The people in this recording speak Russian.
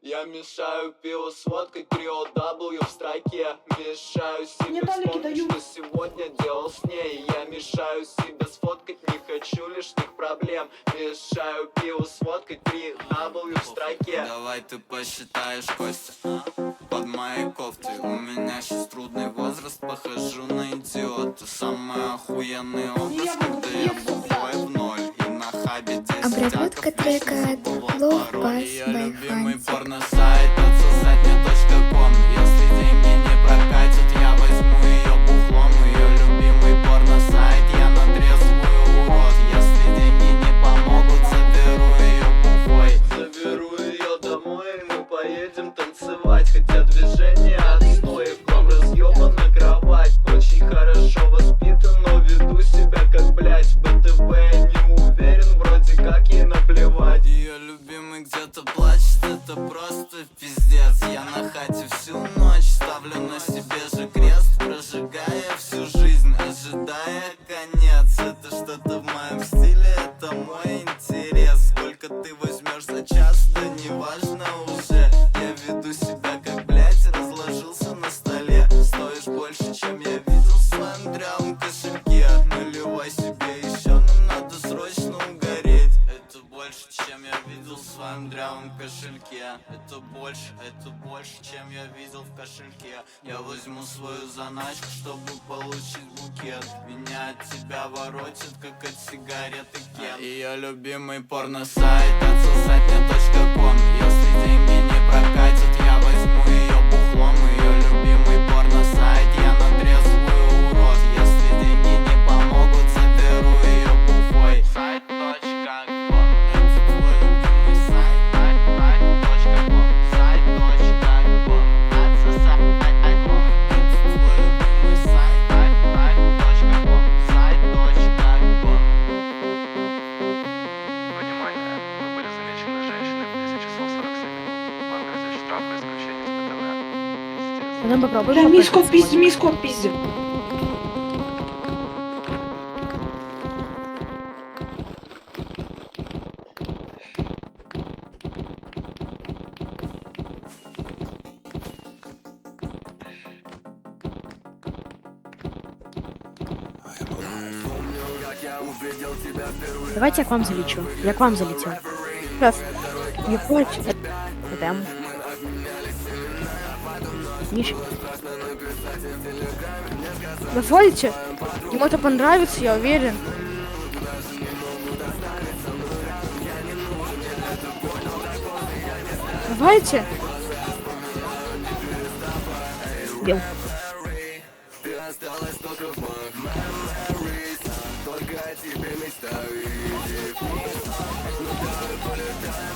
Я мешаю пиво с водкой, 3OW в строке. Мешаю себе вспомнить, что сегодня делал с ней. Я мешаю себе сфоткать, не хочу лишних проблем. Мешаю пиво с водкой, 3W в строке. Давай ты посчитаешь, Костя, под моей кофтой. У меня сейчас трудный возраст, похожу на идиота. Самый охуенный образ, когда я бухой в ноль. И на хабе 10 Обработка трека Love Bass by любимый Hansi. порно-сайт отсосать.com. Если деньги не прокатят, я возьму ее бухлом. Ее любимый порно-сайт, я натрезвую урод. Если деньги не помогут, заберу ее бухой. Заберу ее домой, и мы поедем танцевать. Хотя движение отстой, клуб разъебан на кровать. Очень хорошо воспитан, но веду себя как блять. В БТВ я не уверен, вроде как ей наплевать. Ее любимый где-то плачет, это просто пиздец. Я на хате всю ночь ставлю на себе же крест, прожигая всю жизнь, ожидая конец. Это что-то в моем стиле, это мой интерес. Сколько ты возьмешь за час, да неважно уже. Я веду себя как блять, разложился на столе. Стоишь больше, чем я видел в своем дрявом кошельке. Наливай себе еще, нам надо срочно угореть. Это больше, чем я видел в своем дрявом кошельке. Это больше, чем я видел в кошельке. Я возьму свою заначку, чтобы получить букет. Меня от тебя воротит, как от сигареты Кен. Ее любимый порно-сайт отсосать.com. Если деньги не прокатят, я возьму ее бухлом. Ее любимый порно-сайт, я натрезвую урод. Если деньги не помогут, заберу ее бухой. Сайт.ком. Это твой любимый сайт. Сайт.ком. Сайт.ком. Отсосать.ком. Это твой любимый сайт. Сайт.ком. Сайт.ком. Внимание! Вы были замечены женщиной в 10 часов 47 минут. Вам грозит штраф и исключение из ПТВ. Пиздец. Ну попробуй. Да, миску пиздим. Давайте я к вам залечу. Я к вам залетел. Раз. Не хочешь? Идем. Миша. Дозволите? Ему это понравится, я уверен. Давайте. Бил. Ты осталась только в моих memories. Только о тебе мечтаю и видеть. Ну давай полетай.